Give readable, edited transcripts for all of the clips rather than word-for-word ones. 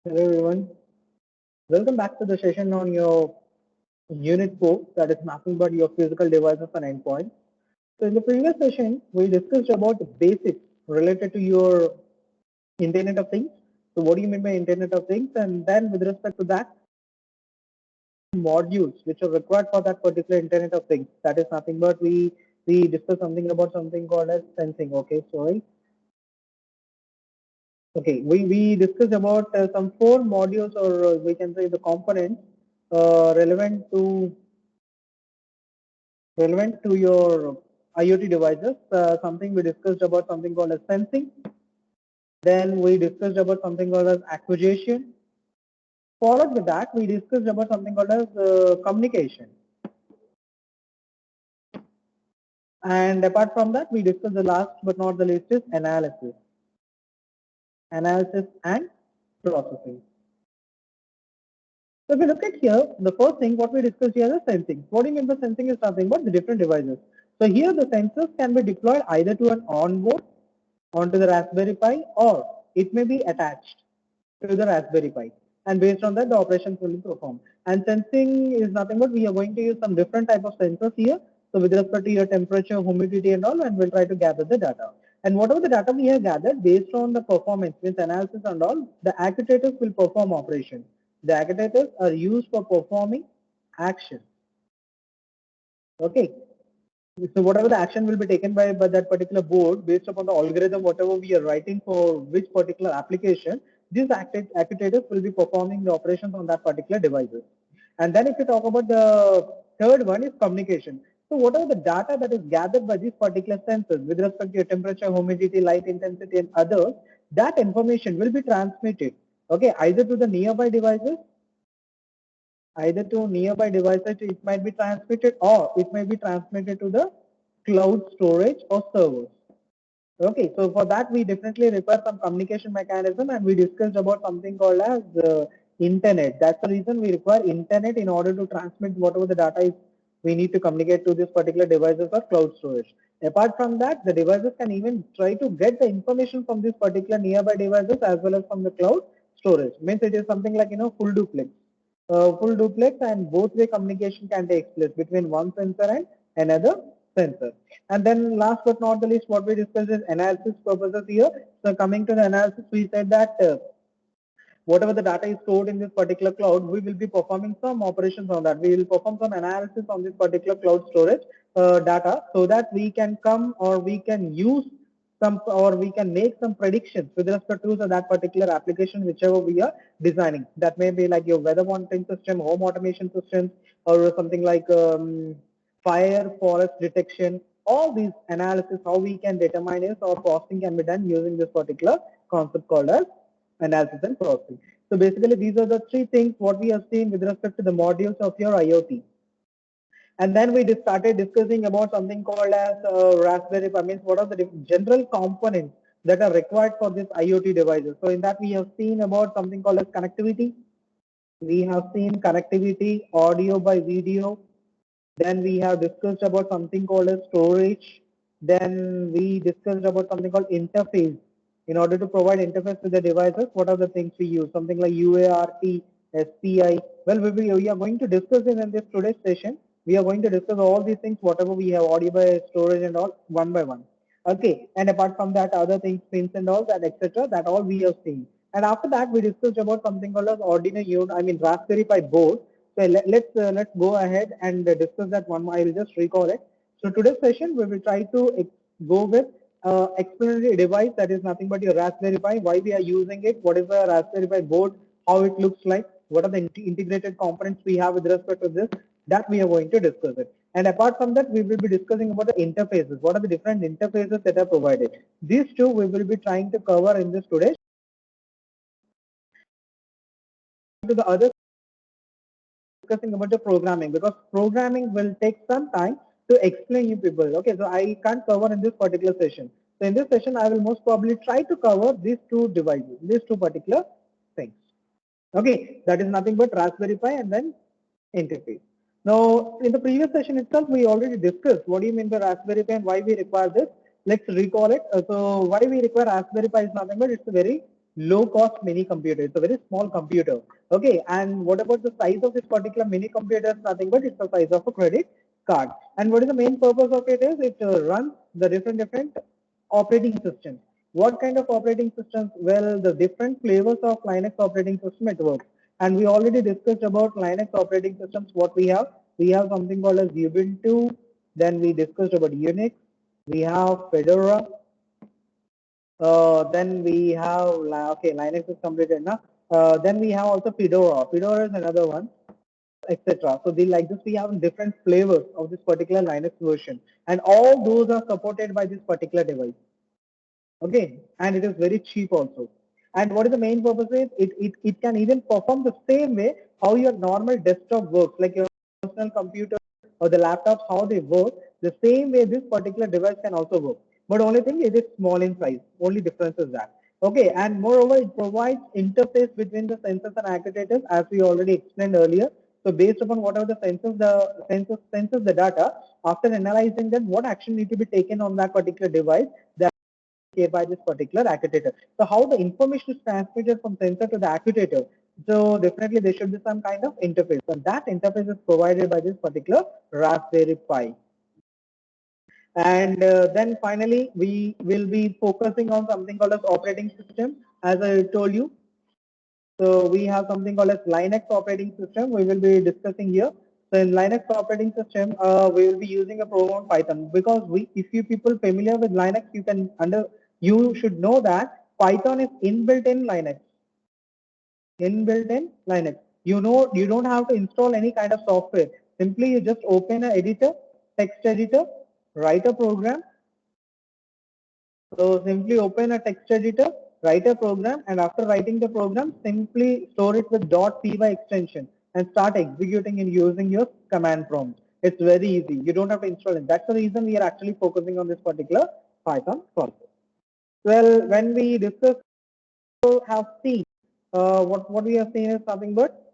Hello everyone, welcome back to the session on your Unit 4, that is nothing but your physical devices and endpoints. So in the previous session, we discussed about the basics related to your Internet of Things. So what do you mean by Internet of Things? And then with respect to that, modules which are required for that particular Internet of Things. That is nothing but we discussed something about something called as sensing. Okay, sorry. Okay, we discussed about some four modules or we can say the components relevant to your IoT devices. Something we discussed about something called as sensing. Then we discussed about something called as acquisition. Followed with that, we discussed about something called as communication. And apart from that, we discussed the last but not the least is analysis and processing. So if we look at here, the first thing what we discussed here is sensing. What do you mean by sensing is nothing but the different devices. So here the sensors can be deployed either to an onboard onto the Raspberry Pi or it may be attached to the Raspberry Pi, and based on that the operations will be performed. And sensing is nothing but we are going to use some different type of sensors here. So with respect to your temperature, humidity and all, and we'll try to gather the data. And whatever the data we have gathered based on the performance with analysis and all, the actuators will perform operation. The actuators are used for performing action. Okay, so whatever the action will be taken by that particular board based upon the algorithm, whatever we are writing for which particular application, these actuators will be performing the operations on that particular devices. And then if you talk about the third one is communication. So whatever the data that is gathered by these particular sensors with respect to your temperature, humidity, light intensity and others, that information will be transmitted, okay, either to nearby devices it might be transmitted or it may be transmitted to the cloud storage or servers. Okay, so for that we definitely require some communication mechanism and we discussed about something called as internet. That's the reason we require internet in order to transmit whatever the data is we need to communicate to this particular devices or cloud storage. Apart from that, the devices can even try to get the information from these particular nearby devices as well as from the cloud storage. Means it is something like full duplex and both way communication can take place between one sensor and another sensor. And then last but not the least, what we discussed is analysis purposes here. So coming to the analysis, we said that whatever the data is stored in this particular cloud, we will be performing some operations on that. We will perform some analysis on this particular cloud storage data so that we can come or we can use some or we can make some predictions with respect to that particular application whichever we are designing. That may be like your weather monitoring system, home automation systems, or something like fire, forest detection. All these analysis, how we can determine is or costing can be done using this particular concept called as analysis and processing. So basically, these are the three things what we have seen with respect to the modules of your IoT. And then we started discussing about something called as Raspberry Pi, means what are the general components that are required for this IoT devices. So in that we have seen about something called as connectivity. We have seen connectivity, audio by video. Then we have discussed about something called as storage. Then we discussed about something called interface. In order to provide interface with the devices, what are the things we use? Something like UART, SPI. Well, we are going to discuss it in this today's session. We are going to discuss all these things, whatever we have, audio by storage and all, one by one. Okay, and apart from that, other things, pins and all that, etc. That all we have seen. And after that, we discussed about something called as Arduino unit, I mean Raspberry Pi board. So let's go ahead and discuss that one. I will just recall it. So today's session we will try to go with explanatory device that is nothing but your Raspberry Pi. Why we are using it? What is the Raspberry Pi board? How it looks like? What are the integrated components we have with respect to this? That we are going to discuss it. And apart from that, we will be discussing about the interfaces. What are the different interfaces that are provided? These two we will be trying to cover in this today. To the other discussing about the programming because programming will take some time to explain you people. Okay, so I can't cover in this particular session. So in this session, I will most probably try to cover these two devices, these two particular things. Okay, that is nothing but Raspberry Pi and then interface. Now, in the previous session itself, we already discussed what do you mean by Raspberry Pi and why we require this. Let's recall it. So why we require Raspberry Pi is nothing but it's a very low cost mini computer. It's a very small computer. Okay, and what about the size of this particular mini computer? It's nothing but it's the size of a credit card. And what is the main purpose of it is it runs the different operating systems. What kind of operating systems? Well, the different flavors of Linux operating system it works. And we already discussed about Linux operating systems. What we have? We have something called as Ubuntu. Then we discussed about Unix. We have Fedora. Then we have, okay, Linux is completed now. Then we have also Fedora. Fedora is another one, etc. So they like this, we have different flavors of this particular Linux version, and all those are supported by this particular device. Okay, and it is very cheap also. And what is the main purpose is it can even perform the same way how your normal desktop works, like your personal computer or the laptops, how they work, the same way this particular device can also work. But only thing it is small in size, only difference is that. Okay, and moreover it provides interface between the sensors and actuators as we already explained earlier. So based upon whatever the sensors the data, after analyzing that, what action need to be taken on that particular device, by this particular actuator. So how the information is transmitted from sensor to the actuator. So definitely there should be some kind of interface, and that interface is provided by this particular Raspberry Pi. And then finally we will be focusing on something called as operating system, as I told you. So we have something called as Linux operating system we will be discussing here. So in Linux operating system, we will be using a program Python, because if you people familiar with Linux, you should know that Python is inbuilt in Linux. Inbuilt in Linux. You know, you don't have to install any kind of software. Simply you just open an editor, text editor, write a program. So simply open a text editor, write a program, and after writing the program, simply store it with .py extension and start executing and using your command prompt. It's very easy. You don't have to install it. That's the reason we are actually focusing on this particular Python project. Well, when we discuss, have seen what we have seen is nothing but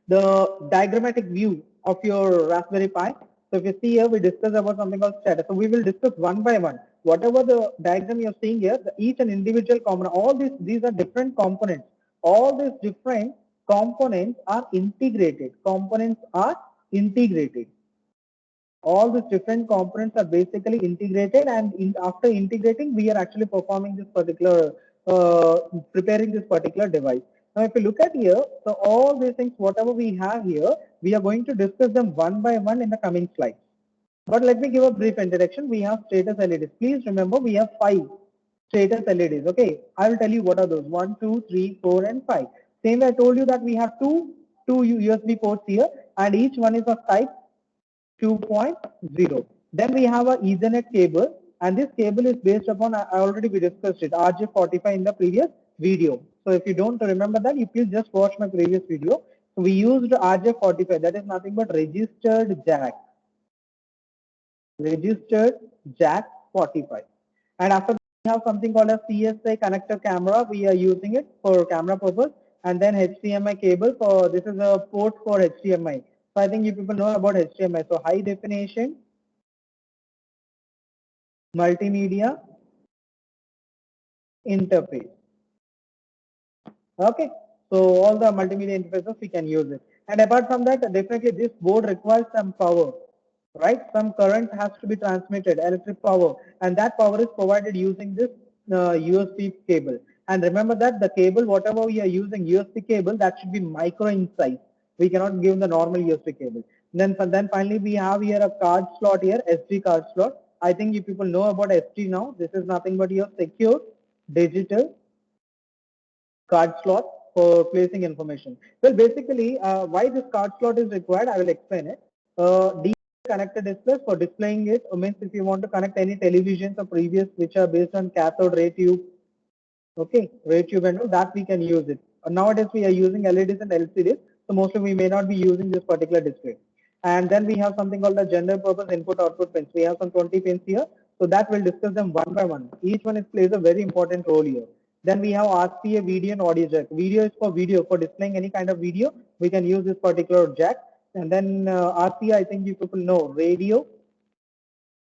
the diagrammatic view of your Raspberry Pi. So if you see here, we discuss about something called status. So we will discuss one by one. Whatever the diagram you're seeing here, each and individual component, all these are different components. All these different components are integrated. Components are integrated. All these different components are basically integrated, and after integrating, we are actually performing this particular, preparing this particular device. Now, if you look at here, so all these things, whatever we have here, we are going to discuss them one by one in the coming slides. But let me give a brief introduction. We have status LEDs. Please remember, we have 5 status LEDs. Okay, I will tell you what are those: 1, 2, 3, 4, and 5. Same way I told you that we have two USB ports here, and each one is of type 2.0. Then we have a Ethernet cable, and this cable is based upon, I already we discussed it, RJ45 in the previous video. So if you don't remember that, you please just watch my previous video. So we used RJ45, that is nothing but registered jack 45. And after that, we have something called a CSI connector camera. We are using it for camera purpose, and then HDMI cable for, this is a port for HDMI. So I think you people know about HDMI. So high definition multimedia interface. Okay, so all the multimedia interfaces we can use it. And apart from that, definitely this board requires some power, right? Some current has to be transmitted, electric power, and that power is provided using this USB cable. And remember that the cable, whatever we are using, USB cable, that should be micro in size. We cannot give the normal USB cable. Then finally we have here a card slot here, SD card slot. I think you people know about SD now. This is nothing but your secure digital card slot for placing information. Well, basically, why this card slot is required, I will explain it. D connected displays for displaying it, means if you want to connect any televisions or previous which are based on cathode ray tube, okay, ray tube and all that, we can use it. Nowadays we are using LEDs and LCDs, so mostly we may not be using this particular display. And then we have something called the general purpose input output pins. We have some 20 pins here, so that we'll discuss them one by one. Each one plays a very important role here. Then we have RCA video and audio jack. Video is for video, for displaying any kind of video, we can use this particular jack. And then RCA, I think you people know, Radio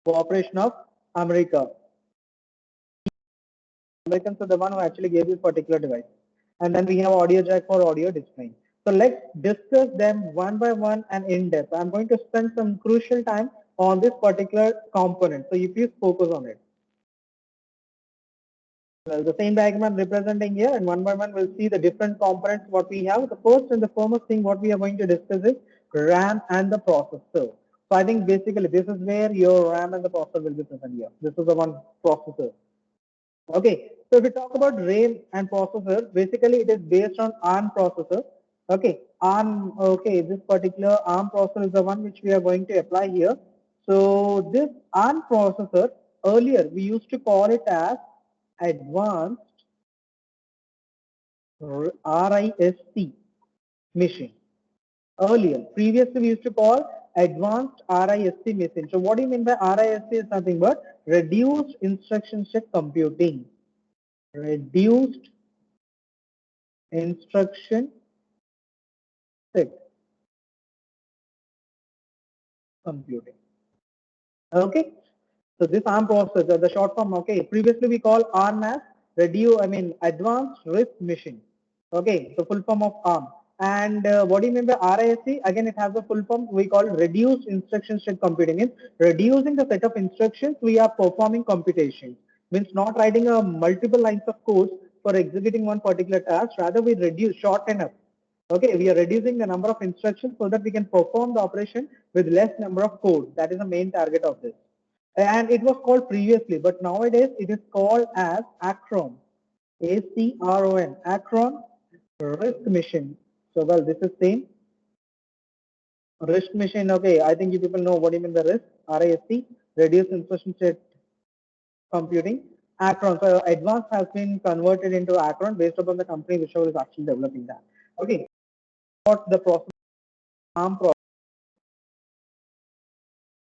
Corporation of America. Americans are the one who actually gave this particular device. And then we have audio jack for audio display. So let's discuss them one by one and in depth. I'm going to spend some crucial time on this particular component. So you please focus on it. Well, the same diagram I'm representing here, and one by one we'll see the different components what we have. The first and the foremost thing what we are going to discuss is RAM and the processor. So I think basically this is where your RAM and the processor will be present here. This is the one processor. Okay, so if we talk about RAM and processor, basically it is based on ARM processor. Okay, ARM, okay, this particular ARM processor is the one which we are going to apply here. So this ARM processor, earlier we used to call it as advanced RISC machine. Earlier, previously we used to call advanced RISC machine. So what do you mean by RISC is nothing but reduced instruction set computing. Reduced instruction set computing. Okay, so this ARM processor, the short form, okay, previously we call ARM as advanced RISC machine. Okay, so full form of ARM. And what do you mean by RISC? Again, it has a full form we call reduced instruction set computing. Means reducing the set of instructions we are performing computation. Means not writing a multiple lines of code for executing one particular task. Rather, we reduce, shorten up. Okay, we are reducing the number of instructions so that we can perform the operation with less number of code. That is the main target of this. And it was called previously, but nowadays it is called as Acron. ACRON, Acron RISC machine. So well, this is same RISC machine. Okay, I think you people know what do you mean by RISC, RISC, reduced instruction set computing. Acron, so advanced has been converted into Acron based upon the company which is actually developing that. Okay, what the process, ARM process.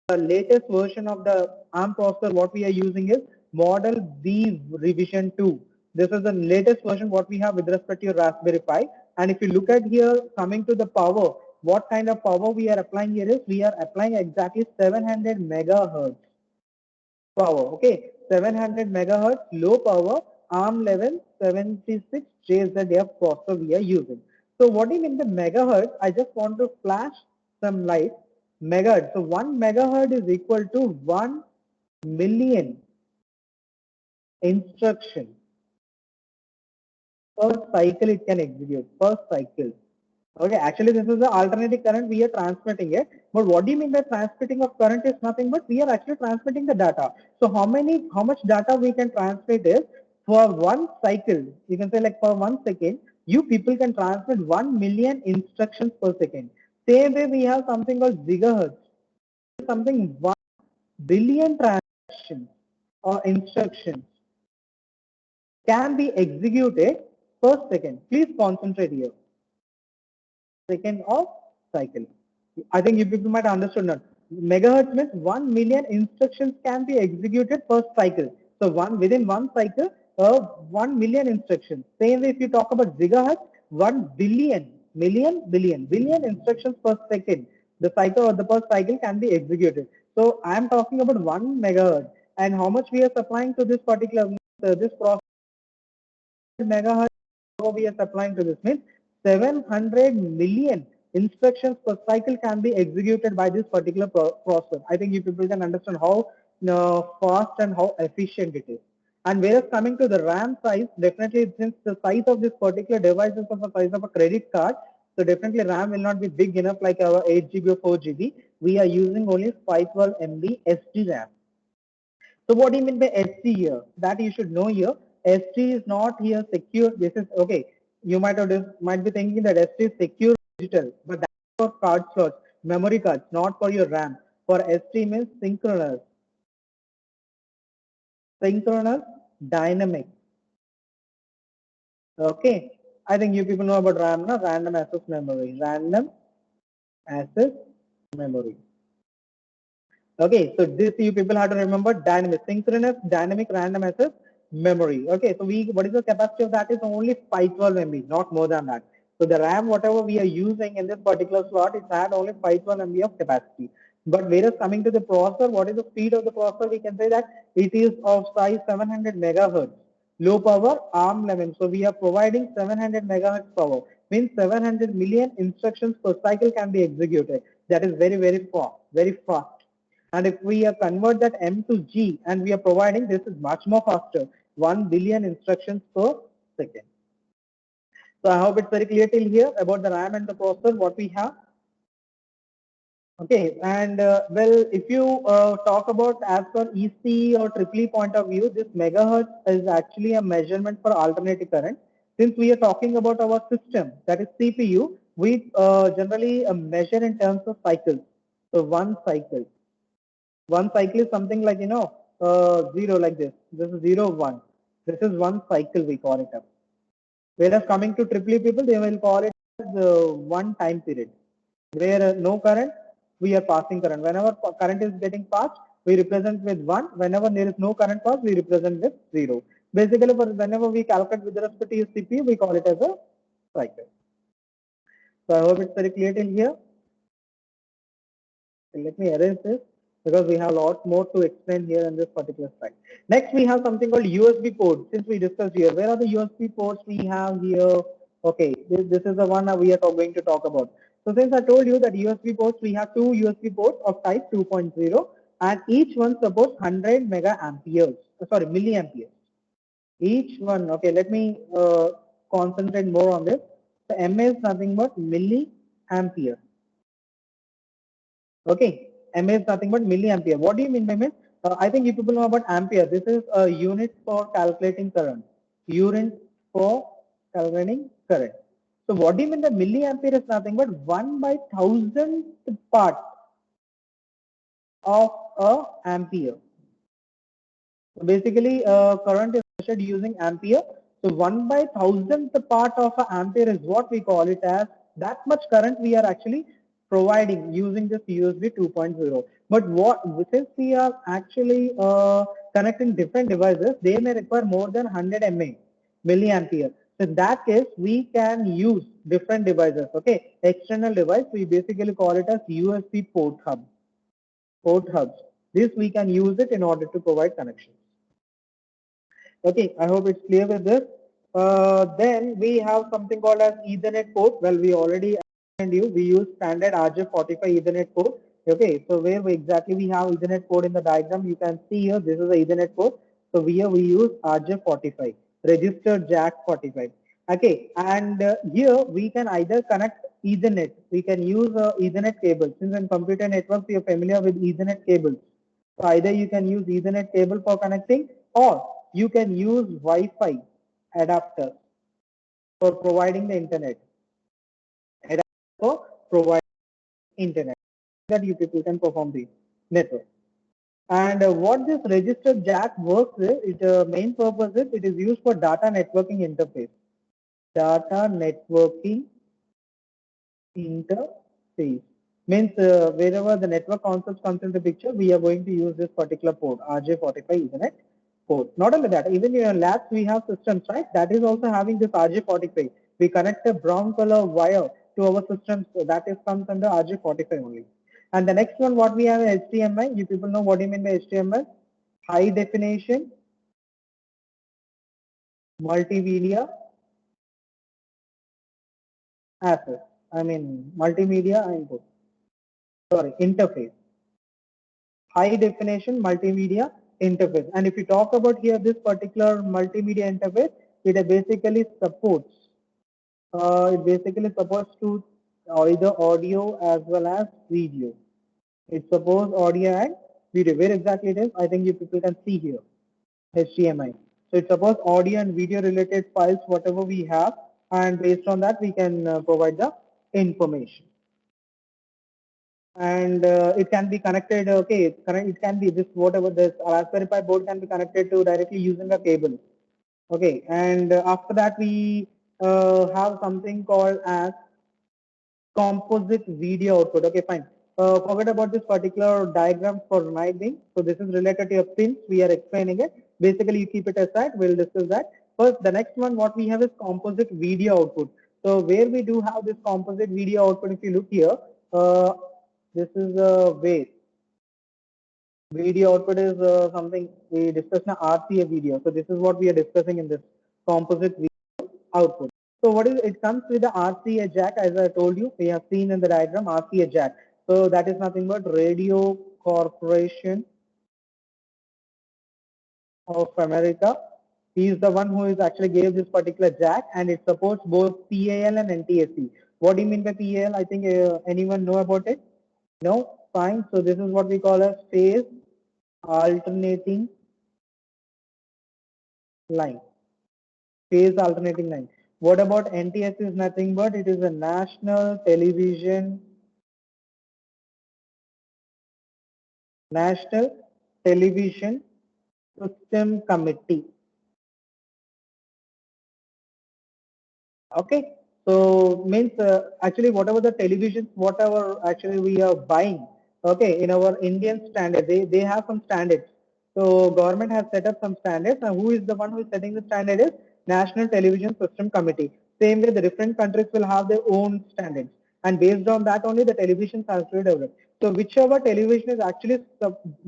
The latest version of the ARM processor what we are using is model B revision 2. This is the latest version what we have with respect to your Raspberry Pi. And if you look at here coming to the power, what kind of power we are applying here is we are applying exactly 700 megahertz power. Okay, 700 megahertz low power ARM level 76 JZF processor we are using. So what do you mean by megahertz? I just want to flash some light. Megahertz. So 1 megahertz is equal to 1 million instruction per cycle it can execute, per cycle. Okay, actually this is the alternating current we are transmitting it. But what do you mean by transmitting of current is nothing but we are actually transmitting the data. So how much data we can transmit is for one cycle, you can say like for 1 second, you people can transmit 1 million instructions per second. Same way we have something called gigahertz, something 1 billion transactions or instructions can be executed per second. Please concentrate here. Second of cycle. I think you people might understand that. Megahertz means 1 million instructions can be executed per cycle. So within one cycle, 1 million instructions. Same way if you talk about gigahertz, 1 billion, billion instructions per second. The cycle or the per cycle can be executed. So I am talking about 1 megahertz and how much we are supplying to this particular this process megahertz we are supplying to this means 700 million instructions per cycle can be executed by this particular processor. I think you people can understand how fast and how efficient it is. And whereas coming to the RAM size, definitely since the size of this particular device is of the size of a credit card, so definitely RAM will not be big enough like our 8 GB or 4 GB. We are using only 512 MB SD RAM. So what do you mean by ST here? That you should know here. ST is not here secure. This is okay. You might be thinking that ST is secure digital, but that's for card slots, memory cards, not for your RAM. For ST means synchronous dynamic. Okay. I think you people know about RAM, no? Random access memory. Random access memory. Okay, so this you people have to remember dynamic, synchronous, dynamic, random access memory. Okay, so what is the capacity of that is only 512 MB, not more than that. So the RAM, whatever we are using in this particular slot, it had only 512 MB of capacity. But whereas coming to the processor, what is the speed of the processor? We can say that it is of size 700 megahertz. low power ARM11. So we are providing 700 megahertz power, means 700 million instructions per cycle can be executed. That is very, very fast, very fast. And if we convert that M to G and we are providing, this is much more faster, 1 billion instructions per second. So I hope it's very clear till here about the RAM and the processor, what we have. Okay, and well, if you talk about as per EC or EEE point of view, this megahertz is actually a measurement for alternating current. Since we are talking about our system, that is CPU, we generally measure in terms of cycles. So one cycle is something like, zero like this. This is 0, 1. This is one cycle we call it up. Whereas coming to EEE people, they will call it as one time period. Where no current, we are passing current. Whenever current is getting passed, we represent with 1. Whenever there is no current passed, we represent with 0. Basically, whenever we calculate with respect to CPU, we call it as a cycle. So I hope it's very clear till here. Let me erase this because we have a lot more to explain here in this particular slide. Next, we have something called USB port. Since we discussed here, where are the USB ports we have here? Okay, this is the one we are going to talk about. So since I told you that USB ports, we have two USB ports of type 2.0 and each one supports 100 mega amperes, sorry, milliamperes. Each one, okay, let me concentrate more on this. The MA is nothing but milliampere. Okay, MA is nothing but milliampere. What do you mean by MA? I think you people know about ampere. This is a unit for calculating current. Unit for calculating current. So what do you mean by milliampere is nothing but 1/1000th part of a ampere. So basically, current is measured using ampere. So 1/1000th part of an ampere is what we call it as. That much current we are actually providing using this USB 2.0. But since we are actually connecting different devices, they may require more than 100 milliampere. So in that case, we can use different devices. Okay, external device. We basically call it as USB port hub. Port hubs. This we can use it in order to provide connection. Okay, I hope it's clear with this. Then we have something called as Ethernet port. Well, we already explained you. We use standard RJ45 Ethernet port. Okay, so where exactly we have Ethernet port in the diagram, you can see here. This is the Ethernet port. So here we use RJ45, registered jack 45. Okay, and here we can either connect Ethernet. We can use Ethernet cable. Since in computer networks, we are familiar with Ethernet cables. So either you can use Ethernet cable for connecting or you can use Wi-Fi adapter for providing the internet. Adapter for providing internet that you people can perform the network. And what this registered jack works with, its main purpose is it is used for data networking interface. Data networking interface means wherever the network concept comes into picture, we are going to use this particular port, RJ45 Ethernet port. Not only that, even in your labs, we have systems, right? That is also having this RJ45. We connect a brown color wire to our system, so that is comes under RJ45 only. And the next one, what we have is HDMI. You people know what do you mean by HDMI? High definition, multimedia assets. I mean, multimedia input. Sorry, interface. High definition multimedia interface. And if you talk about here this particular multimedia interface, it basically supports to either audio as well as video. It supports audio and video. Where exactly it is? I think you people can see here. HDMI. So it supports audio and video related files, whatever we have, and based on that we can provide the information. And it can be connected, okay, it can be this, whatever this Raspberry Pi board can be connected to directly using a cable. Okay, and after that we have something called as composite video output. Okay, fine. Forget about this particular diagram for night being. So this is related to your pins. We are explaining it. Basically, you keep it aside. We'll discuss that. First, the next one, what we have is composite video output. So where we do have this composite video output, if you look here, this is a way. Video output is something we discussed in RCA video. So this is what we are discussing in this composite video output. So what is it comes with the RCA jack, as I told you. We have seen in the diagram RCA jack. So that is nothing but Radio Corporation of America. He is the one who is actually gave this particular jack, and it supports both PAL and NTSC. What do you mean by PAL? I think anyone know about it? No? Fine. So this is what we call a phase alternating line. Phase alternating line. What about NTSC is nothing but it is a National Television System Committee. Okay, so means actually whatever the televisions, whatever actually we are buying, okay, in our Indian standard, they have some standards. So government has set up some standards, and who is the one who is setting the standard is National Television System Committee. Same way, the different countries will have their own standards, and based on that only the televisions are to be developed. So whichever television is actually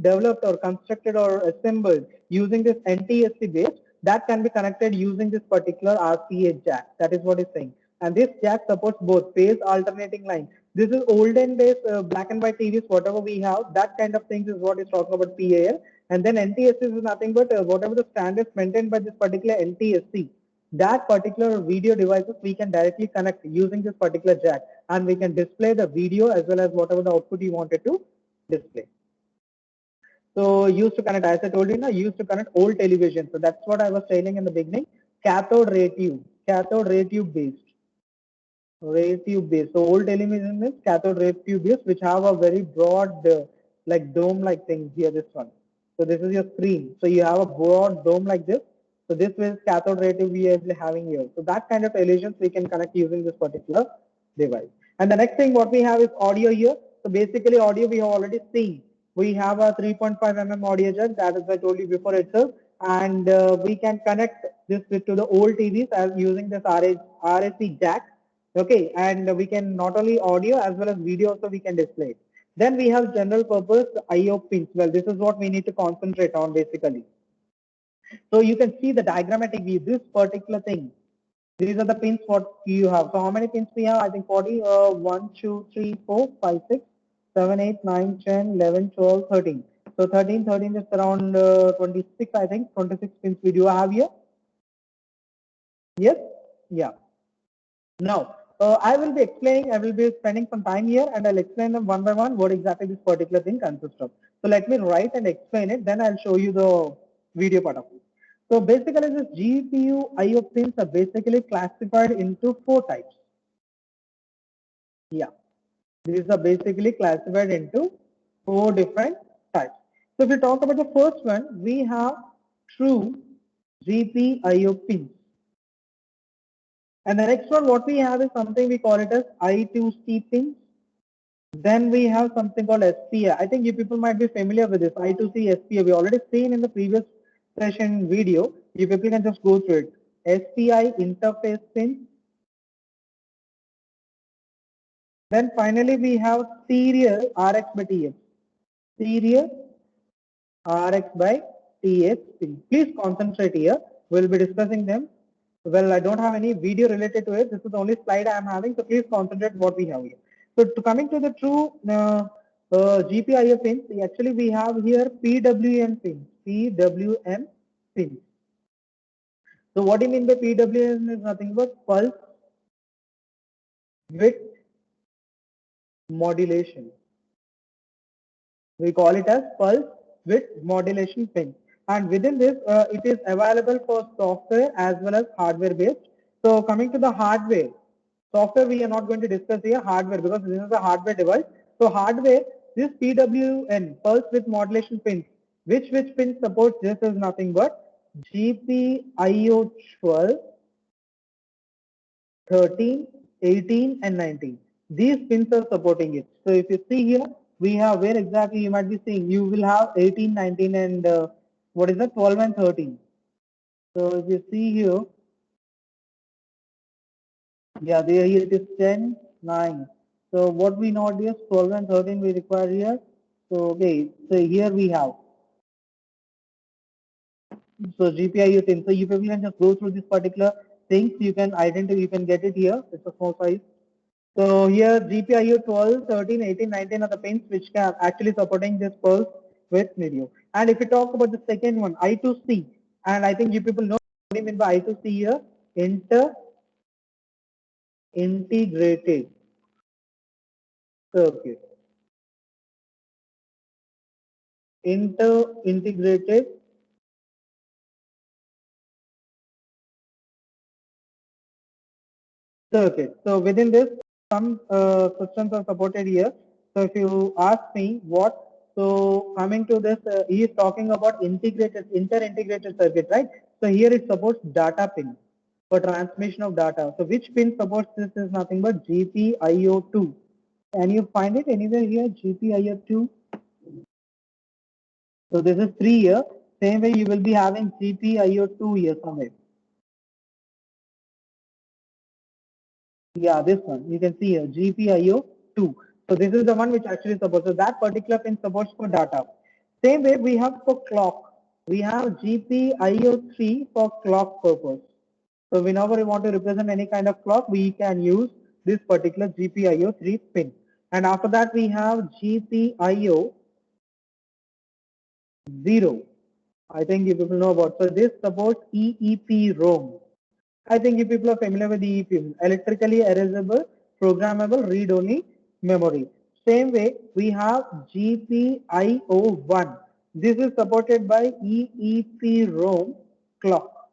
developed or constructed or assembled using this NTSC base, that can be connected using this particular RCA jack. That is what it's saying. And this jack supports both phase alternating line. This is olden days black and white TVs, whatever we have, that kind of things is what is talking about PAL. And then NTSC is nothing but whatever the standards maintained by this particular NTSC, that particular video devices we can directly connect using this particular jack, and we can display the video as well as whatever the output you wanted to display. So used to connect, as I told you, used to connect old television. So that's what I was saying in the beginning. Cathode ray tube based. Ray tube based. So old television is cathode ray tube based, which have a very broad, like dome like thing here. This one. So this is your screen. So you have a broad dome like this. So this is cathode ray tube we are having here. So that kind of televisions we can connect using this particular device. And the next thing what we have is audio here. So basically audio we have already seen. We have a 3.5 mm audio jack, that as I told you before itself, and we can connect this to the old TVs as using this RAC jack. Okay, and we can not only audio as well as video also we can display it. Then we have general purpose IO pins. Well, this is what we need to concentrate on basically. So you can see the diagrammatic view, this particular thing. These are the pins what you have. So how many pins we have? I think 40, 1, 2, 3, 4, 5, 6, 7, 8, 9, 10, 11, 12, 13. So 13 is around 26, I think. 26 pins we do have here. Yes? Yeah. Now, I will be explaining, I will be spending some time here and I'll explain them one by one what exactly this particular thing consists of. So let me write and explain it, then I'll show you the video part of it. So basically this GPU IO pins are basically classified into 4 types. Yeah, these are basically classified into 4 different types. So if we talk about the first one, we have true GPIO pins. And the next one, what we have is something we call it as I2C pins. Then we have something called SPI. I think you people might be familiar with this I2C SPI. We already seen in the previous session video. You people can just go through it. SPI interface pins. Then finally we have serial RX by TX. Serial RX by TX pins. Please concentrate here. We'll be discussing them. Well, I don't have any video related to it. This is the only slide I am having. So please concentrate what we have here. So to coming to the true GPIO pins, actually we have here PWM pins. PWM pins. So what do you mean by PWM is nothing but pulse width modulation. We call it as pulse width modulation pin. And within this, it is available for software as well as hardware based. So coming to the hardware, software we are not going to discuss here, hardware, because this is a hardware device. So hardware, this PWM, pulse width modulation pins, which pin supports this is nothing but GPIO 12, 13, 18 and 19. These pins are supporting it. So if you see here, we have where exactly you might be seeing, you will have 18, 19 and what is that, 12 and 13. So if you see here, yeah, there here it is 10, 9. So what we know is 12 and 13 we require here So okay, so here we have so GPIO thing. So you people can just go through this particular things. You can identify, you can get it here. It's a small size. So here GPIO 12, 13, 18, 19 are the pins which can actually supporting this pulse width video. And if you talk about the second one, I2C, and I think you people know what I mean by I2C here, integrated circuit. Integrated circuit. So within this, some systems are supported here. So if you ask me what, so coming to this, he is talking about inter-integrated circuit, right? So here it supports data pin for transmission of data. So which pin supports this is nothing but GPIO2. Can you find it anywhere here? GPIO2. So this is 3 here. Same way you will be having GPIO2 here somewhere. Yeah, this one you can see here GPIO2. So this is the one which actually supports. So that particular pin supports for data. Same way we have for clock. We have GPIO3 for clock purpose. So whenever we want to represent any kind of clock, we can use this particular GPIO3 pin. And after that we have GPIO0. I think you people know about. So this supports EEPROM. I think you people are familiar with EEPROM, electrically erasable, programmable, read-only memory. Same way, we have GPIO1. This is supported by EEPROM clock.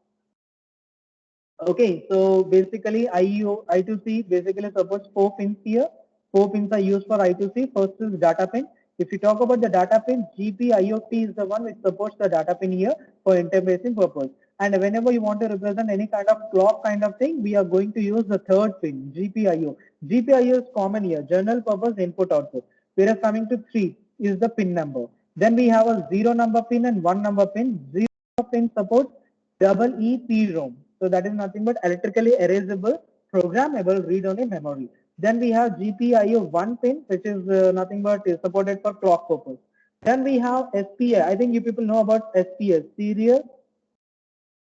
Okay, so basically I2C basically supports 4 pins here. 4 pins are used for I2C. First is data pin. If you talk about the data pin, GPIoT is the one which supports the data pin here for interfacing purpose. And whenever you want to represent any kind of clock kind of thing, we are going to use the third pin, GPIO. GPIO is common here, general purpose input output. Whereas coming to 3 is the pin number. Then we have a 0 number pin and 1 number pin. 0 pin supports double EEPROM. So that is nothing but electrically erasable, programmable, read-only memory. Then we have GPIO 1 pin, which is nothing but is supported for clock purpose. Then we have SPI. I think you people know about SPS, Serial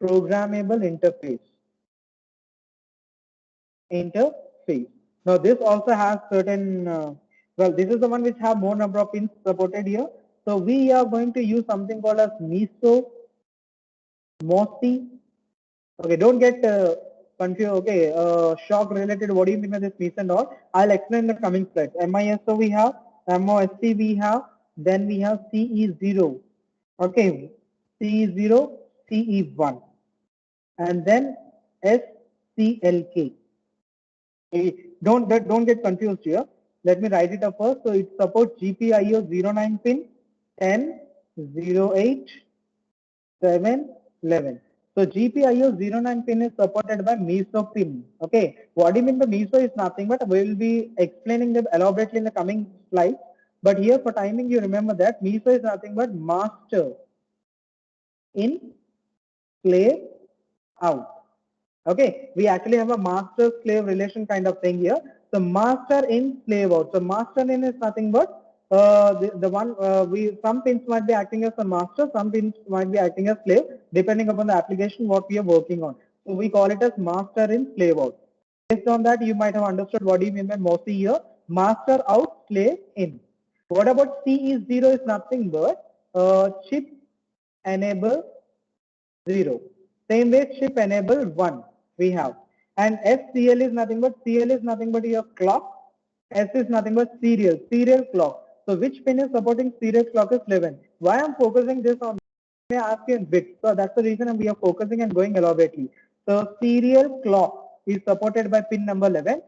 Programmable Interface. Now this also has certain, well, this is the one which have more number of pins supported here. So we are going to use something called as MOSI. Okay, don't get confused. Okay, shock related. What do you mean by this piece and all? I'll explain in the coming slides. MISO we have, MOSC we have, then we have CE0. Okay, CE0, CE1, and then SCLK. Don't get confused here. Let me write it up first. So it supports GPIO 09 pin, 10, 08, 7, 11. So GPIO 09 pin is supported by MISO pin. Okay, what do you mean by MISO is nothing but we will be explaining them elaborately in the coming slides. But here for timing, you remember that MISO is nothing but master in, slave out. Okay, we actually have a master slave relation kind of thing here. So master in, slave out. So master in is nothing but the one some pins might be acting as a master, some pins might be acting as slave, depending upon the application what we are working on. So we call it as master in, slave out. Based on that, you might have understood what do you mean by MOSI here. Master out, slave in. What about CE0 is nothing but chip enable 0. Same way chip enable 1 we have. And SCL is nothing but CL is nothing but your clock. S is nothing but serial clock. So which pin is supporting serial clock is 11. Why I'm focusing this on? May I ask you in bits. So that's the reason we are focusing and going elaborately. So serial clock is supported by pin number 11.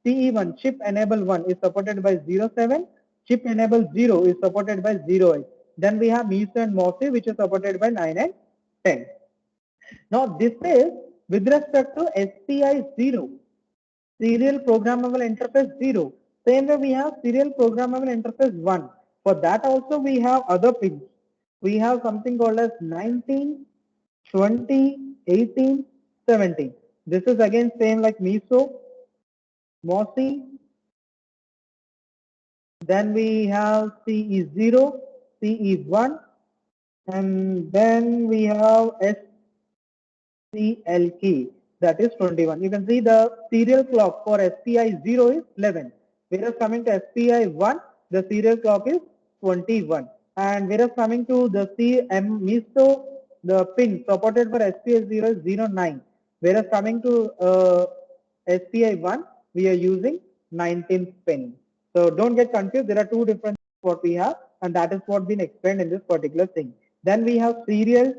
CE1 chip enable 1 is supported by 07. Chip enable 0 is supported by 08. Then we have MISO and MOSI which is supported by 9 and 10. Now this is with respect to SPI 0, serial programmable interface 0. Same way we have serial programmable interface 1. For that also we have other pins. We have something called as 19, 20, 18, 17. This is again same like MISO, MOSI, Then we have CE0, CE1, and then we have SCL key, that is 21. You can see the serial clock for SPI 0 is 11, whereas coming to SPI 1, the serial clock is 21. And whereas coming to the MISO, the pin supported for SPI 0 is 09, whereas coming to SPI 1, we are using 19th pin. So don't get confused. There are two different what we have, and that is what been explained in this particular thing. Then we have serial,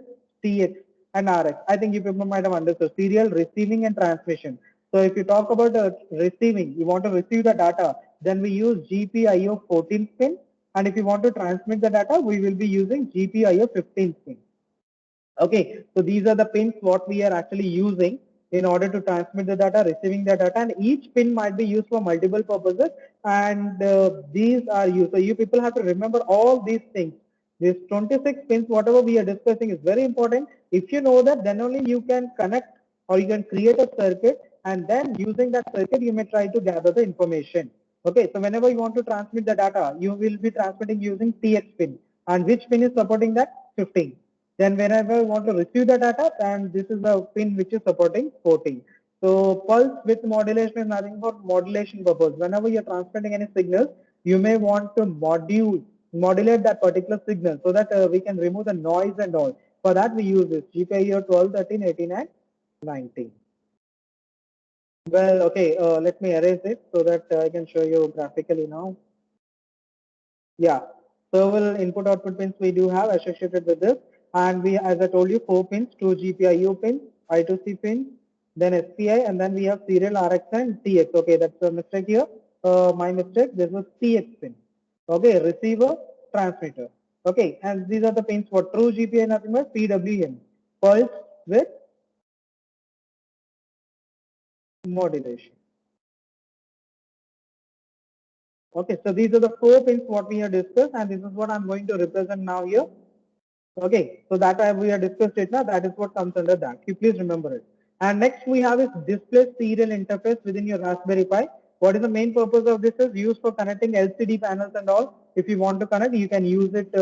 TX, and RX. I think you people might have understood serial receiving and transmission. So if you talk about receiving, you want to receive the data, then we use GPIO 14th pin, and if you want to transmit the data, we will be using GPIO 15th pin. Okay, so these are the pins what we are actually using in order to transmit the data, receiving the data, and each pin might be used for multiple purposes, and these are used. So you people have to remember all these things. These 26 pins, whatever we are discussing, is very important. If you know that, then only you can connect or you can create a circuit, and then using that circuit, you may try to gather the information. Okay, so whenever you want to transmit the data, you will be transmitting using TX pin, and which pin is supporting that? 15. Then whenever you want to receive the data, and this is the pin which is supporting 14. So pulse width modulation is nothing but modulation purpose. Whenever you're transmitting any signals, you may want to modulate that particular signal so that we can remove the noise and all. For that we use this GPIO 12, 13, 18 and 19. Well, okay, let me erase it so that I can show you graphically now. Yeah, several input output pins we do have associated with this, and we, as I told you, 4 pins, 2 GPIO pins, I2C pins, then SPI, and then we have serial RX and TX. Okay, that's a mistake here. My mistake. This was TX pin. Okay, receiver, transmitter. Okay, and these are the pins for true GPI, nothing but PWM, pulse with modulation. Okay, so these are the 4 pins what we have discussed, and this is what I'm going to represent now here. Okay, so that we have discussed it now, that is what comes under that. You please remember it. And next we have is display serial interface within your Raspberry Pi. What is the main purpose of this is used for connecting LCD panels and all. If you want to connect, you can use it,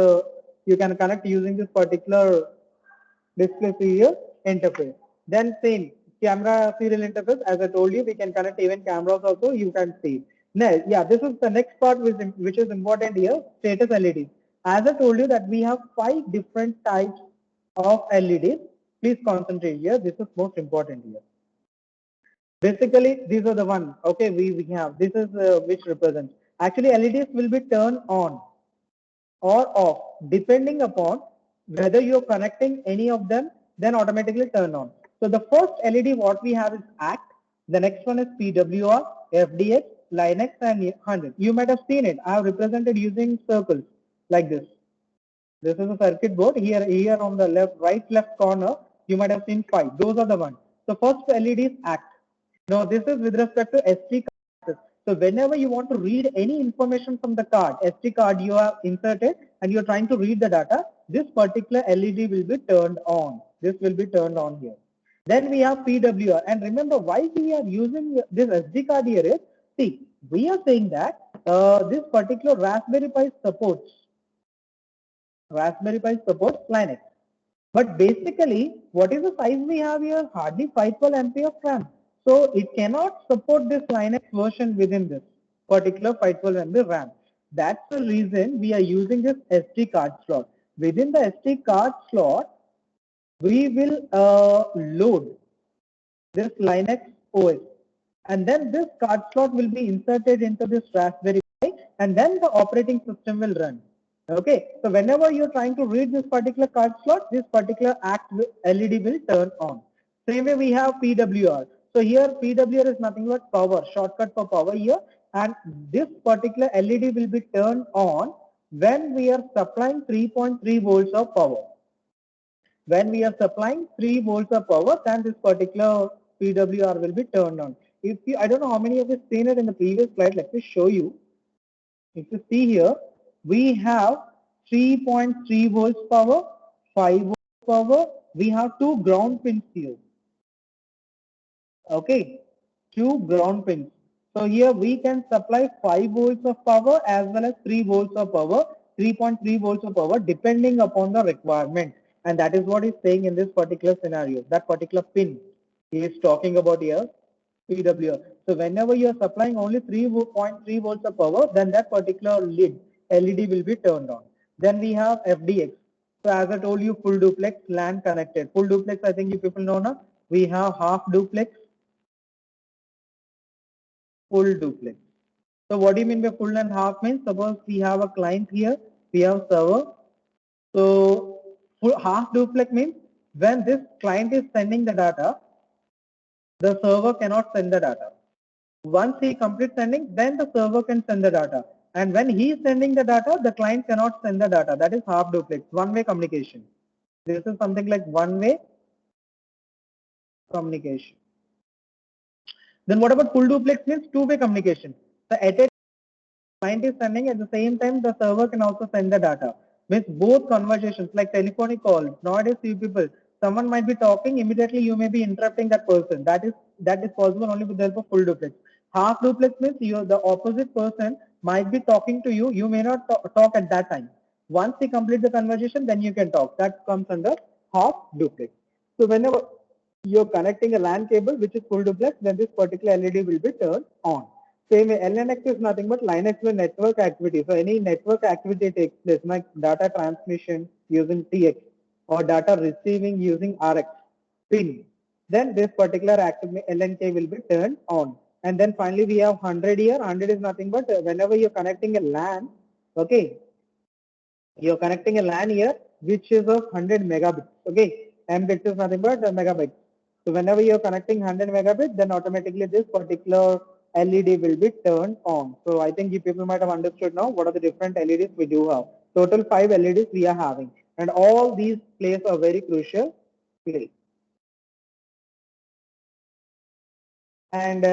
you can connect using this particular display serial interface. Then same camera serial interface, as I told you, we can connect even cameras also, you can see. Now, yeah, this is the next part which is important here, status LEDs. As I told you that we have 5 different types of LEDs. Please concentrate here. This is most important here. Basically, these are the one. Okay, we have. This is which represents. Actually, LEDs will be turned on or off depending upon whether you're connecting any of them, then automatically turn on. So the first LED what we have is ACT, the next one is PWR, FDX, Linux and 100. You might have seen it. I have represented using circles like this. This is a circuit board. Here on the left corner, you might have seen 5. Those are the ones. So first LED is ACT. Now this is with respect to SD card. So whenever you want to read any information from the card, SD card you have inserted and you're trying to read the data, this particular LED will be turned on. This will be turned on here. Then we have PWR, and remember why we are using this SD card here is, see, we are saying that this particular Raspberry Pi supports Linux. But basically, what is the size we have here? Hardly 512 MB of RAM. So it cannot support this Linux version within this particular 512 MB RAM. That's the reason we are using this SD card slot. Within the SD card slot, we will load this Linux OS. And then this card slot will be inserted into this Raspberry Pi, and then the operating system will run. Okay, so whenever you're trying to read this particular card slot, this particular ACT LED will turn on. Same way we have PWR. So here PWR is nothing but power, shortcut for power here, and this particular LED will be turned on when we are supplying 3.3 volts of power. When we are supplying 3 volts of power, then this particular PWR will be turned on. If you, I don't know how many of you seen it in the previous slide, let me show you. If you see here, we have 3.3 volts power, 5 volts power, we have 2 ground pins here. Okay, 2 ground pins. So here we can supply 5 volts of power as well as 3 volts of power, 3.3 volts of power depending upon the requirement. And that is what is saying in this particular scenario, that particular pin he is talking about here, PWR. So whenever you are supplying only 3.3 volts of power, then that particular LED will be turned on. Then we have FDX. So as I told you, full duplex, LAN connected. Full duplex, I think you people know now. We have half duplex, full duplex. So what do you mean by full and half means? Suppose we have a client here, we have server. So full half duplex means when this client is sending the data, the server cannot send the data. Once he completes sending, then the server can send the data. And when he is sending the data, the client cannot send the data. That is half duplex, one-way communication. This is something like one-way communication. Then what about full duplex means two-way communication. So at a client is sending, at the same time the server can also send the data. With both conversations like telephonic call, nowadays you people, someone might be talking, immediately you may be interrupting that person. That is possible only with the help of full duplex. Half duplex means the opposite person might be talking to you, you may not talk at that time. Once you complete the conversation, then you can talk. That comes under half duplex. So whenever you're connecting a LAN cable which is full duplex, then this particular LED will be turned on. Same way, LNX is nothing but Linux with network activity. So any network activity takes place, like data transmission using TX or data receiving using RX pin. Then this particular LNK will be turned on. And then finally we have 100 here. 100 is nothing but whenever you're connecting a LAN, okay, you're connecting a LAN here, which is of 100 megabits. Okay, mbits is nothing but megabytes. So whenever you're connecting 100 megabits, then automatically this particular LED will be turned on. So I think you people might have understood now what are the different LEDs we do have. Total 5 LEDs we are having, and all these plays a very crucial play. And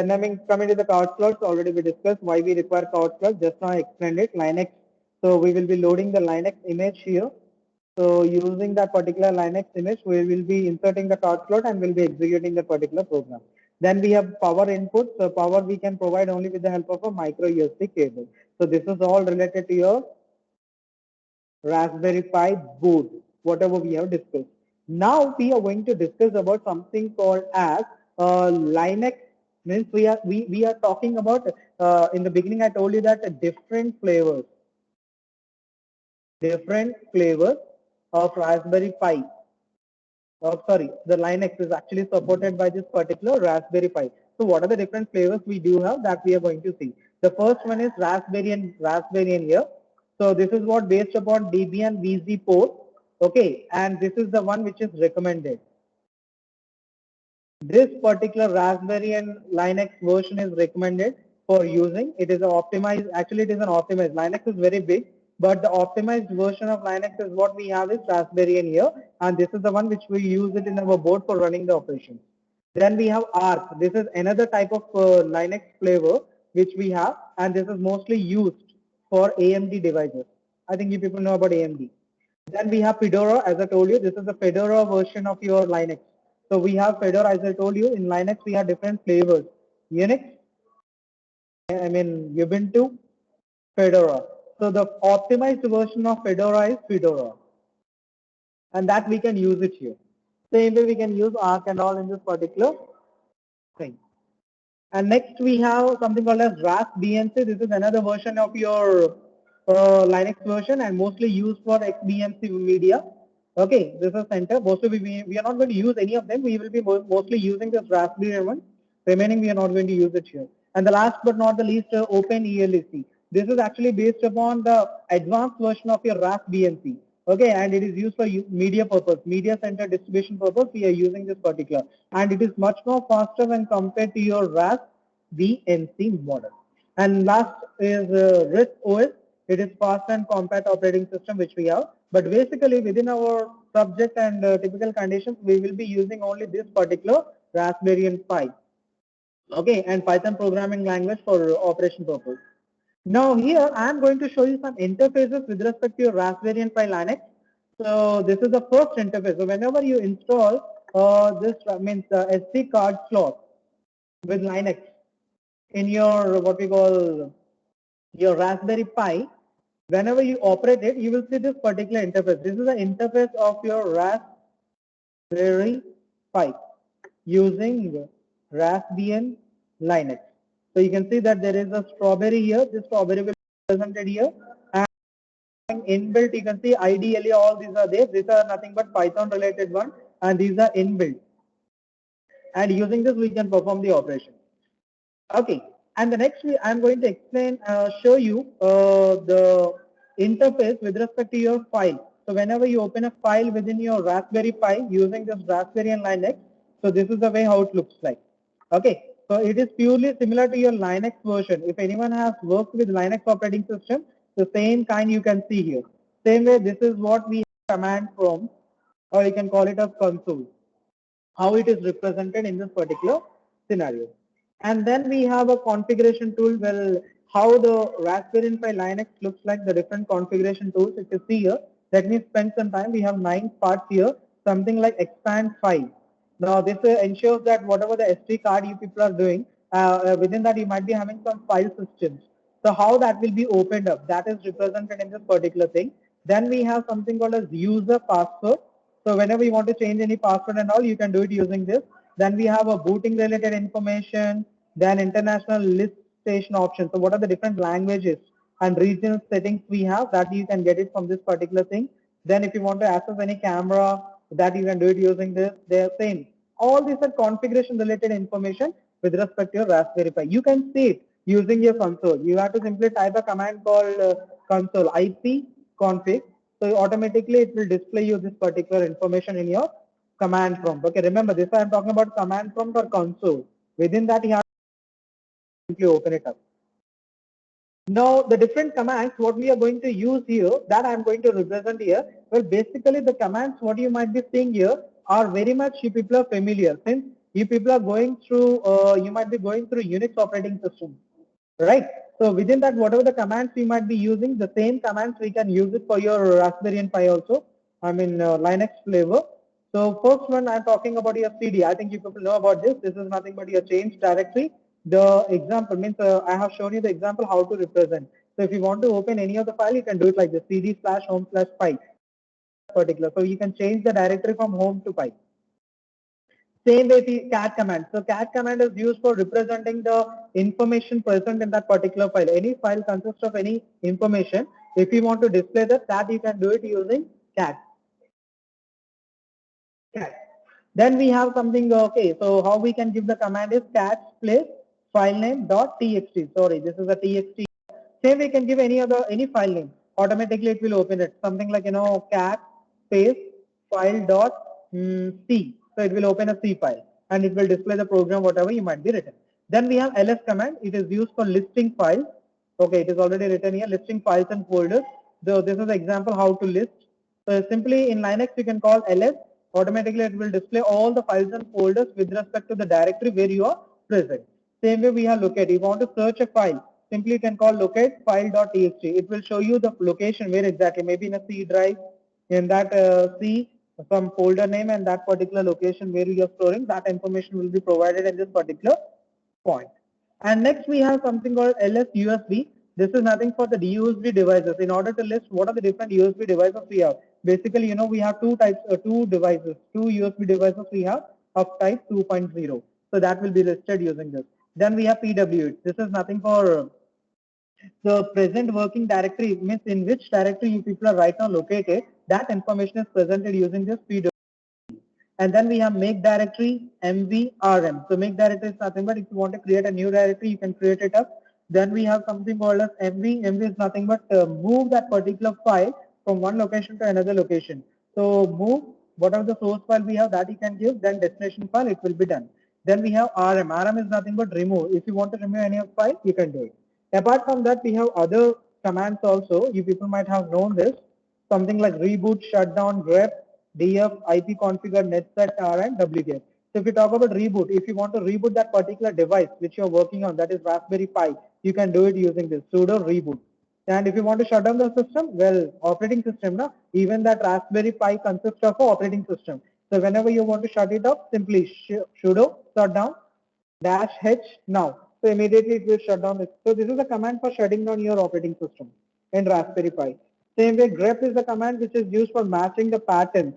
coming to the card slots, already we discussed why we require card slots. Just now I explained it. Linux. So we will be loading the Linux image here. So using that particular Linux image, we will be inserting the card slot and will be executing the particular program. Then we have power input. So power we can provide only with the help of a micro USB cable. So this is all related to your Raspberry Pi board, whatever we have discussed. Now we are going to discuss about something called as Linux. Means we are talking about in the beginning I told you that different flavors of Raspberry Pi. Oh, sorry, the Linux is actually supported by this particular Raspberry Pi. So what are the different flavors we do have that we are going to see? The first one is Raspbarian here. So this is what based upon Debian VZ port. Okay, and this is the one which is recommended. This particular Raspbarian Linux version is recommended for using. It is an optimized, actually it is an optimized. Linux is very big, but the optimized version of Linux is what we have is Raspbarian here, and this is the one which we use it in our board for running the operations. Then we have Arc. This is another type of Linux flavor which we have, and this is mostly used for AMD devices. I think you people know about AMD. Then we have Fedora, as I told you, this is the Fedora version of your Linux. So we have Fedora, as I told you, in Linux we have different flavors. Unix, Ubuntu, Fedora. So the optimized version of Fedora is Fedora. And that we can use it here. Same way we can use Arc and all in this particular thing. And next we have something called as Raspbnc. This is another version of your Linux version and mostly used for XBMC media. Okay, this is center. Mostly we are not going to use any of them. We will be mostly using this Raspberry one. Remaining we are not going to use it here. And the last but not the least, OpenELEC. This is actually based upon the advanced version of your Raspbnc. Okay, and it is used for media purpose, media center distribution purpose. We are using this particular, and it is much more faster when compared to your Raspbnc model. And last is RISC OS. It is fast and compact operating system which we have. But basically within our subject and typical conditions, we will be using only this particular Raspberry Pi. Okay, and Python programming language for operation purpose. Now here I am going to show you some interfaces with respect to your Raspberry Pi Linux. So this is the first interface. So whenever you install this means SD card slot with Linux. in your what we call your Raspberry Pi, whenever you operate it, you will see this particular interface. This is the interface of your Raspberry Pi using Raspbian Linux. So you can see that there is a strawberry here. This strawberry will be presented here. And inbuilt, you can see ideally all these are there. These are nothing but Python related one, and these are inbuilt. And using this, we can perform the operation. Okay, and the next I'm going to explain, show you the interface with respect to your file. So whenever you open a file within your Raspberry Pi using this Raspbarian Linux, so this is the way how it looks like. Okay, so it is purely similar to your Linux version. If anyone has worked with Linux operating system, the same kind you can see here. Same way, this is what we command from, or you can call it as console, how it is represented in this particular scenario. And then we have a configuration tool. Well, how the Raspberry Pi Linux looks like, the different configuration tools. If you see here, let me spend some time. We have 9 parts here, something like expand file. Now this ensures that whatever the SD card you people are doing, within that you might be having some file systems. So how that will be opened up, that is represented in this particular thing. Then we have something called as user password. So whenever you want to change any password and all, you can do it using this. Then we have a booting related information, then international list station option. So what are the different languages and regional settings we have, that you can get it from this particular thing. Then if you want to access any camera, that you can do it using this. They're same. All these are configuration related information with respect to your Raspberry Pi. You can see it using your console. You have to simply type a command called console IP config. So automatically it will display you this particular information in your command prompt. Okay, remember this I am talking about command prompt or console. Within that you have to simply open it up. Now the different commands what we are going to use here, that I am going to represent here. Well, basically the commands what you might be seeing here are very much you people are familiar, since you people are going through you might be going through Unix operating system, right? So within that, whatever the commands we might be using, the same commands we can use it for your Raspberry Pi also. I mean Linux flavor. So first one I'm talking about your CD. I think you people know about this. This is nothing but your change directory. The example means I have shown you the example how to represent. So if you want to open any of the file, you can do it like this: cd/home/pi particular. So you can change the directory from home to pi. Same way the cat command. So cat command is used for representing the information present in that particular file. Any file consists of any information. If you want to display that you can do it using cat. Cat. Then we have something, okay, so how we can give the command is cat space file name dot txt. Sorry, this is a txt. Same we can give any file name. Automatically it will open it. Something like cat space file dot c. So it will open a C file and it will display the program whatever you might be written. Then we have ls command. It is used for listing files. Okay, it is already written here, listing files and folders. So this is the example how to list. So simply in Linux you can call ls. Automatically it will display all the files and folders with respect to the directory where you are present. Same way we have locate. If you want to search a file, simply you can call locate file.txt. It will show you the location where exactly, maybe in a C drive, in that C, some folder name and that particular location where you are storing, that information will be provided in this particular point. And next we have something called ls USB. This is nothing for the USB devices. In order to list what are the different USB devices we have. Basically, we have two types, two devices, two USB devices we have of type 2.0. So that will be listed using this. Then we have PWH. This is nothing for the present working directory, means in which directory you people are right now located. That information is presented using this PWH. And then we have make directory mvrm. So make directory is nothing but if you want to create a new directory, you can create it up. Then we have something called as mv. Mv is nothing but move that particular file from one location to another location. So move whatever the source file we have, that you can give, then destination file it will be done. Then we have rm. Rm is nothing but remove. If you want to remove any of file, you can do it. Apart from that, we have other commands also. You people might have known this. Something like reboot, shutdown, grep, df, ip configure, netset, r and wget. So if you talk about reboot, if you want to reboot that particular device which you're working on, that is Raspberry Pi, you can do it using this sudo reboot. And if you want to shut down the system, well, operating system, na, even that Raspberry Pi consists of an operating system. So whenever you want to shut it off, simply sudo shutdown -h now. So immediately it will shut down. So this is a command for shutting down your operating system in Raspberry Pi. Same way, grep is the command which is used for matching the patterns.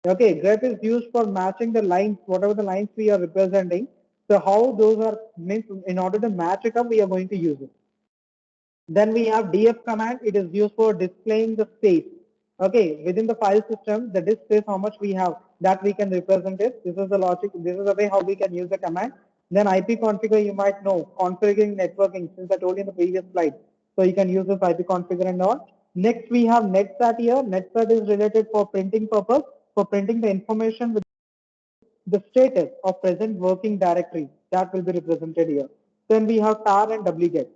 Okay, grep is used for matching the lines, whatever the lines we are representing. So how those are means in order to match it up, we are going to use it. Then we have df command. It is used for displaying the space. Okay, within the file system, the disk space, how much we have, that we can represent it. This is the logic. This is the way how we can use the command. Then IP configure, you might know, configuring networking, since I told you in the previous slide. So you can use this IP configure and all. Next, we have netsat here. Netsat is related for printing purpose, for printing the information with the status of present working directory. That will be represented here. Then we have tar and wget.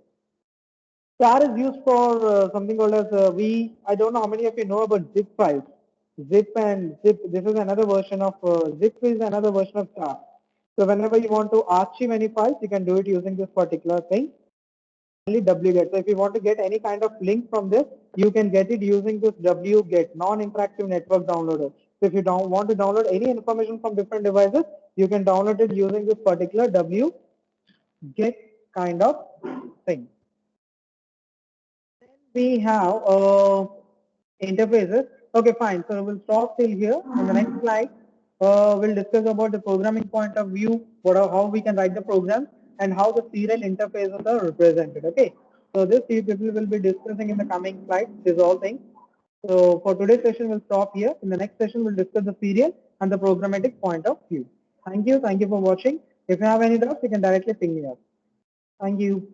Tar is used for something called as I don't know how many of you know about zip files. Zip and zip, this is another version of, zip is another version of tar. So whenever you want to archive any files, you can do it using this particular thing. Only wget. So if you want to get any kind of link from this, you can get it using this wget, non-interactive network downloader. So if you don't want to download any information from different devices, you can download it using this particular wget kind of thing. We have interfaces. Okay, fine. So we'll stop till here. In the next slide, we'll discuss about the programming point of view, how we can write the program, and how the serial interfaces are represented. Okay. So this we people will be discussing in the coming slides. These all things. So for today's session, we'll stop here. In the next session, we'll discuss the serial and the programmatic point of view. Thank you. Thank you for watching. If you have any doubts, you can directly ping me up. Thank you.